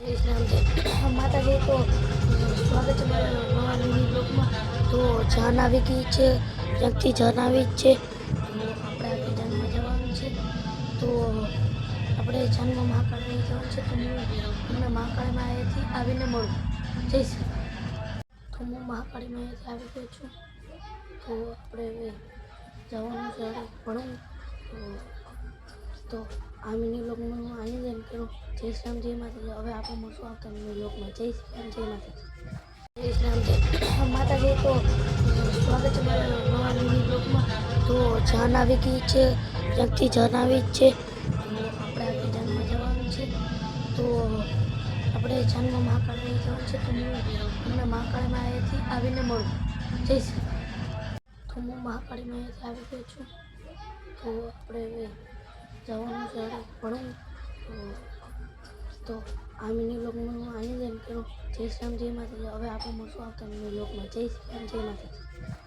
માતાજી તો સ્વાગત છે મારા નવા મિની બ્લોગમાં. તો જાન આવી ગઈ છે, ક્યાંકથી જાન આવી જ છે. તો આપણે આજે જાનમાં જવાનું છે. તો આપણે જાનમાં મહાકાળી જવાનું છે. તો હું તમને મહાકાળીમાં અહીંયાથી આવીને મળું. જઈશ. તો હું મહાકાળીમાં અહીંયાથી આવી ગયો છું. તો આપણે જવાનું છે ભણવું. તો આ મિની બ્લોગમાં હું અહીં જ એમ કરું. જય શ્રી રામ, જય માતાજી. હવે આપણે મળશું આવતા મિની બ્લોગમાં. જય શ્રી રામ, જય માતાજી. જય શ્રી રામ, માતાજી તો સ્વાગત છે મારા નવા મિની બ્લોગમાં. તો જાન આવી ગઈ છે, ક્યાંકથી જાન આવી જ છે. તો આપણે આજે જાનમાં જવાનું છે. તો આપણે જાનમાં મહાકાળી જવાનું છે. તો હું તમને મહાકાળીમાં અહીંયાથી આવીને મળું. જઈશ. તો હું મહાકાળીમાં અહીંયાથી આવી ગયો છું. તો આપણે જવાનું છે ભણવું. તો આ મિની બ્લોગમાં હું અહીં જ એમ કરું. જય શ્રી રામ, જય માતાજી. હવે આપણે મળશું આવતા મિની બ્લોગમાં. જય શ્રી રામ, જય માતાજી.